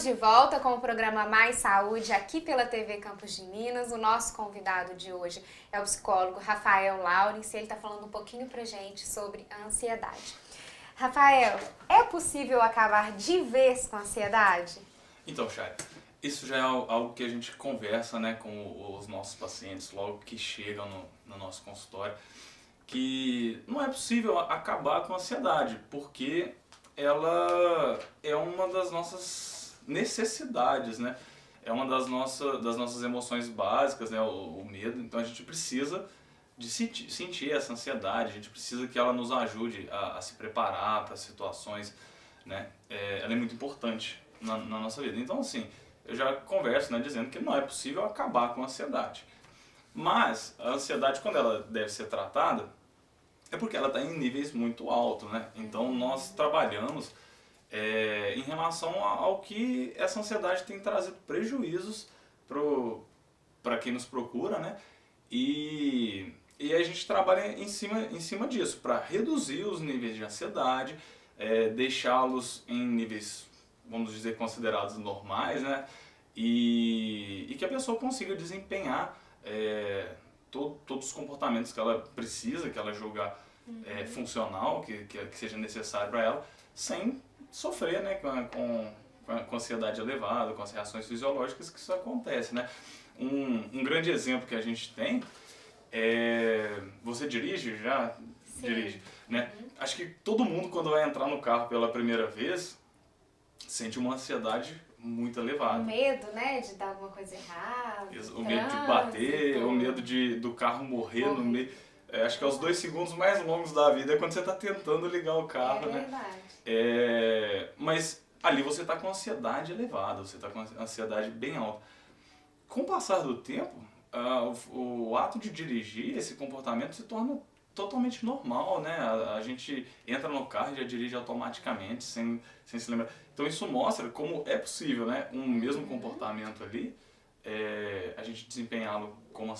Estamos de volta com o programa Mais Saúde aqui pela TV Campos de Minas. O nosso convidado de hoje é o psicólogo Rafael Laurens e ele está falando um pouquinho pra gente sobre a ansiedade. Rafael, é possível acabar de vez com a ansiedade? Então, Chay, isso já é algo que a gente conversa, né, com os nossos pacientes logo que chegam no nosso consultório, que não é possível acabar com a ansiedade, porque ela é uma das nossas necessidades, né? É uma das nossas emoções básicas, né? O medo. Então a gente precisa de sentir essa ansiedade, a gente precisa que ela nos ajude a se preparar para situações, né? Ela é muito importante na nossa vida. Então, assim, eu já converso, né, dizendo que não é possível acabar com a ansiedade. Mas a ansiedade, quando ela deve ser tratada, é porque ela está em níveis muito altos, né? Então nós trabalhamos em relação ao que essa ansiedade tem trazido prejuízos para quem nos procura, né? E a gente trabalha em cima disso, para reduzir os níveis de ansiedade, deixá-los em níveis, vamos dizer, considerados normais, né? E que a pessoa consiga desempenhar todos os comportamentos que ela precisa, que ela julga funcional, que seja necessário para ela, sem sofrer, né, com ansiedade elevada, com as reações fisiológicas que isso acontece, né? Um grande exemplo que a gente tem é... Você dirige já? Sim. Dirige, né? Acho que todo mundo, quando vai entrar no carro pela primeira vez, sente uma ansiedade muito elevada. O medo, né, de dar alguma coisa errada. O medo de bater, o medo do carro morrer no meio. Acho que é os 2 segundos mais longos da vida é quando você está tentando ligar o carro, né? Verdade. Mas ali você está com ansiedade elevada, você está com ansiedade bem alta. Com o passar do tempo, o ato de dirigir, esse comportamento se torna totalmente normal, né? A gente entra no carro e já dirige automaticamente, sem se lembrar. Então isso mostra como é possível, né? Um mesmo comportamento ali, a gente desempenhá-lo com uma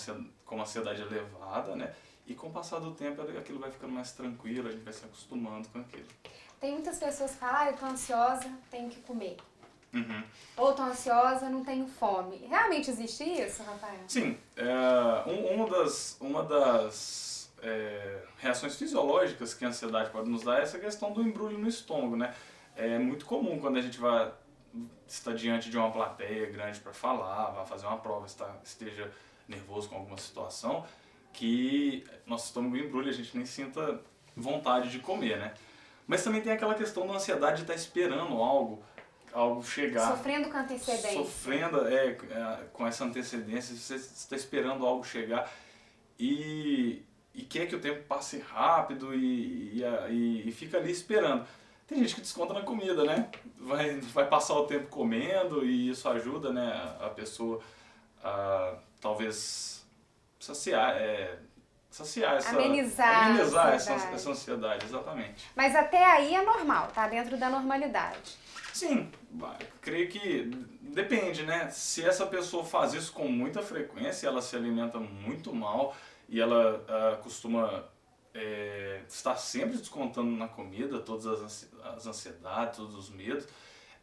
ansiedade elevada, né? E com o passar do tempo aquilo vai ficando mais tranquilo, a gente vai se acostumando com aquilo. Tem muitas pessoas que falam, eu tô ansiosa, tenho que comer. Uhum. Ou tô ansiosa, não tenho fome. Realmente existe isso, Rafael? Sim, uma das reações fisiológicas que a ansiedade pode nos dar é essa questão do embrulho no estômago, né? É muito comum quando a gente está diante de uma plateia grande para falar, vai fazer uma prova, esteja nervoso com alguma situação, que nosso estômago embrulha, a gente nem sinta vontade de comer, né? Mas também tem aquela questão da ansiedade de estar esperando algo chegar. Sofrendo com antecedência. Sofrendo com essa antecedência, você está esperando algo chegar e quer que o tempo passe rápido e fica ali esperando. Tem gente que desconta na comida, né? Vai passar o tempo comendo e isso ajuda, né, a pessoa a talvez saciar amenizar essa ansiedade, exatamente. Mas até aí é normal, tá dentro da normalidade. Sim, creio que depende, né? Se essa pessoa faz isso com muita frequência, ela se alimenta muito mal e ela costuma estar sempre descontando na comida todas as ansiedades, todos os medos,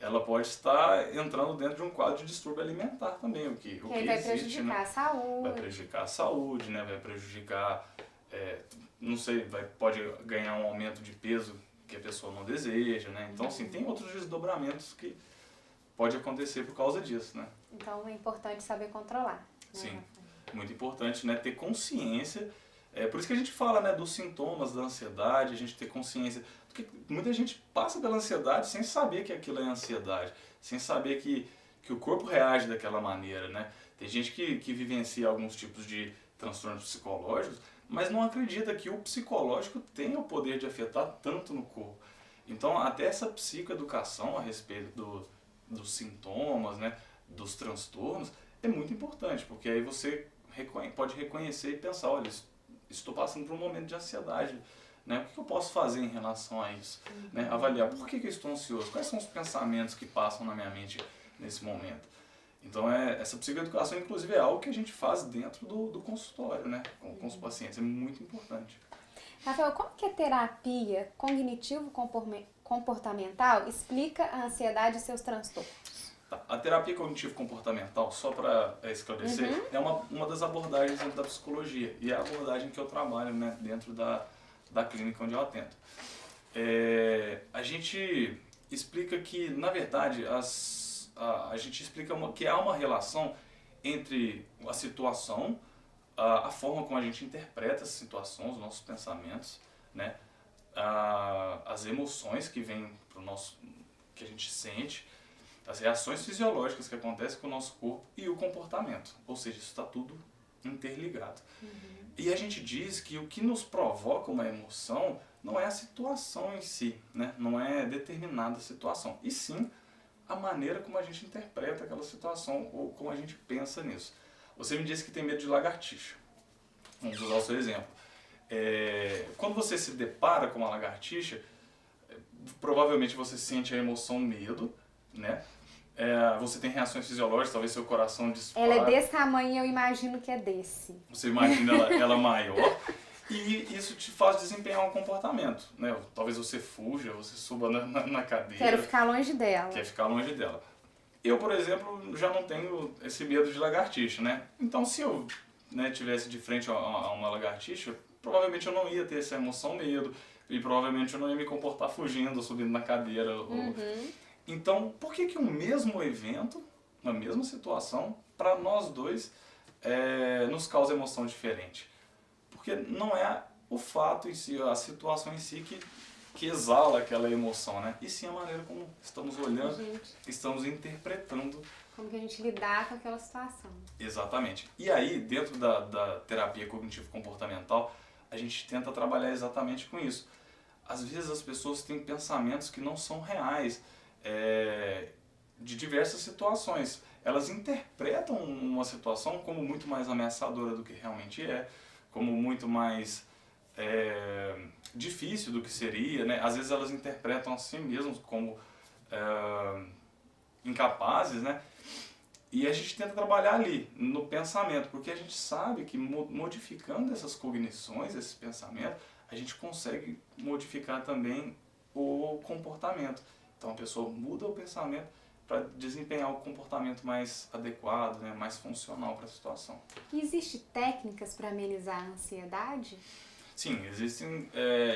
ela pode estar entrando dentro de um quadro de distúrbio alimentar também, o que vai existe, prejudicar, né? a saúde. Vai prejudicar a saúde, né? Vai prejudicar, não sei, pode ganhar um aumento de peso que a pessoa não deseja, né? Então, assim, tem outros desdobramentos que pode acontecer por causa disso, né? Então é importante saber controlar. Sim, Né? muito importante, né? Ter consciência. Por isso que a gente fala, né, dos sintomas da ansiedade, a gente ter consciência. Porque muita gente passa pela ansiedade sem saber que aquilo é ansiedade, sem saber que o corpo reage daquela maneira, né? Tem gente que vivencia alguns tipos de transtornos psicológicos, mas não acredita que o psicológico tem o poder de afetar tanto no corpo. Então, até essa psicoeducação a respeito dos sintomas, né, dos transtornos, é muito importante, porque aí você pode reconhecer e pensar, olha, estou passando por um momento de ansiedade, né? O que eu posso fazer em relação a isso? Né? Avaliar por que eu estou ansioso, quais são os pensamentos que passam na minha mente nesse momento. Então, essa psicoeducação, inclusive, é algo que a gente faz dentro do consultório, né? Com os pacientes, é muito importante. Rafael, como que a terapia cognitivo-comportamental explica a ansiedade e seus transtornos? Tá. A terapia cognitivo-comportamental, só para esclarecer, é uma das abordagens dentro da psicologia e é a abordagem que eu trabalho, né, dentro da clínica onde eu atendo. A gente explica que, na verdade, a gente explica que há uma relação entre a situação, a forma como a gente interpreta as situações, os nossos pensamentos, né, as emoções que vêm pro nosso, que a gente sente, as reações fisiológicas que acontecem com o nosso corpo e o comportamento. Ou seja, isso está tudo interligado. E a gente diz que o que nos provoca uma emoção não é a situação em si, né? Não é determinada situação, e sim a maneira como a gente interpreta aquela situação ou como a gente pensa nisso. Você me disse que tem medo de lagartixa. Vamos usar o seu exemplo. Quando você se depara com uma lagartixa, provavelmente você sente a emoção medo, né? Você tem reações fisiológicas, talvez seu coração dispara. Ela é desse tamanho e eu imagino que é desse. Você imagina ela maior e isso te faz desempenhar um comportamento, né? Talvez você fuja, você suba na cadeira. Quero ficar longe dela. Quer ficar longe dela. Eu, por exemplo, já não tenho esse medo de lagartixa, né? Então, se eu, né, tivesse de frente a uma lagartixa, provavelmente eu não ia ter essa emoção medo e provavelmente eu não ia me comportar fugindo, subindo na cadeira. Então, por que um mesmo evento, uma mesma situação, para nós dois, nos causa emoção diferente? Porque não é o fato em si, a situação em si que exala aquela emoção, né? E sim a maneira como estamos olhando, estamos interpretando. Como que a gente lidar com aquela situação. Exatamente. E aí, dentro da terapia cognitivo-comportamental, a gente tenta trabalhar exatamente com isso. Às vezes as pessoas têm pensamentos que não são reais, de diversas situações. Elas interpretam uma situação como muito mais ameaçadora do que realmente é, como muito mais difícil do que seria, né? Às vezes elas interpretam a si mesmas como incapazes, né? E a gente tenta trabalhar ali, no pensamento, porque a gente sabe que modificando essas cognições, esses pensamentos, a gente consegue modificar também o comportamento. Então a pessoa muda o pensamento para desempenhar o comportamento mais adequado, né, mais funcional para a situação. E existem técnicas para amenizar a ansiedade? Sim, existem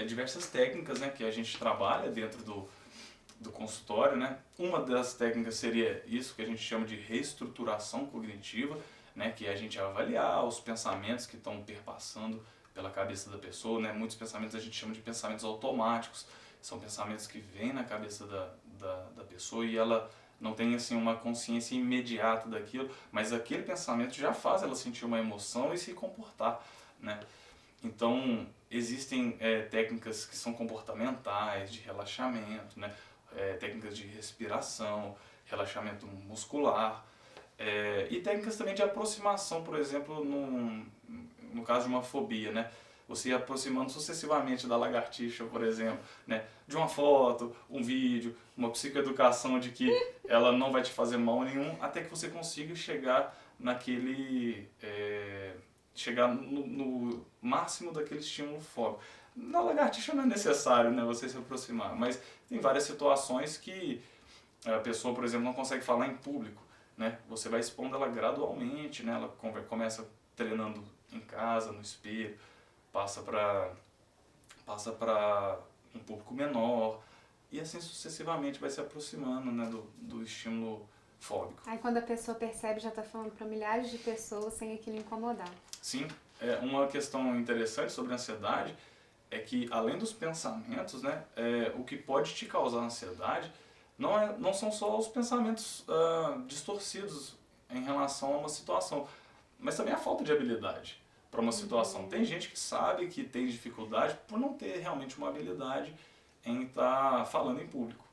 diversas técnicas, né, que a gente trabalha dentro do consultório, né? Uma das técnicas seria isso que a gente chama de reestruturação cognitiva, né, que é a gente avaliar os pensamentos que estão perpassando pela cabeça da pessoa, né? Muitos pensamentos a gente chama de pensamentos automáticos, são pensamentos que vêm na cabeça da pessoa e ela não tem assim uma consciência imediata daquilo, mas aquele pensamento já faz ela sentir uma emoção e se comportar, né? Então existem técnicas que são comportamentais, de relaxamento, né? Técnicas de respiração, relaxamento muscular, e técnicas também de aproximação, por exemplo, no caso de uma fobia, né? Você ir aproximando sucessivamente da lagartixa, por exemplo, né? De uma foto, um vídeo, uma psicoeducação de que ela não vai te fazer mal nenhum, até que você consiga chegar chegar no máximo daquele estímulo fóbico. Na lagartixa não é necessário, né, você se aproximar, mas tem várias situações que a pessoa, por exemplo, não consegue falar em público, né? Você vai expondo ela gradualmente, né? Ela começa treinando em casa, no espelho, passa para um público menor e assim sucessivamente vai se aproximando, né, do estímulo fóbico. Aí quando a pessoa percebe, já está falando para milhares de pessoas sem aquilo incomodar. Sim, uma questão interessante sobre a ansiedade é que além dos pensamentos, né, o que pode te causar ansiedade não são só os pensamentos distorcidos em relação a uma situação, mas também a falta de habilidade para uma situação. Tem gente que sabe que tem dificuldade por não ter realmente uma habilidade em estar falando em público.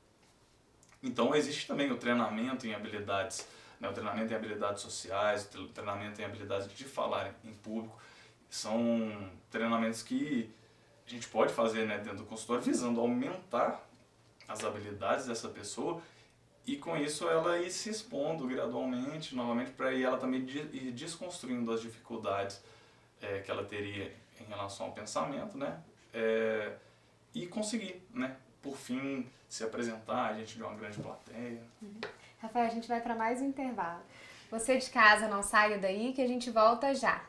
Então existe também o treinamento em habilidades, né, o treinamento em habilidades sociais, o treinamento em habilidades de falar em público. São treinamentos que a gente pode fazer, né, dentro do consultório visando aumentar as habilidades dessa pessoa e com isso ela ir se expondo gradualmente, novamente, para ela também ir desconstruindo as dificuldades que ela teria em relação ao pensamento, né, e conseguir, né, por fim, se apresentar diante de uma grande plateia. Rafael, a gente vai para mais um intervalo. Você de casa não saia daí que a gente volta já.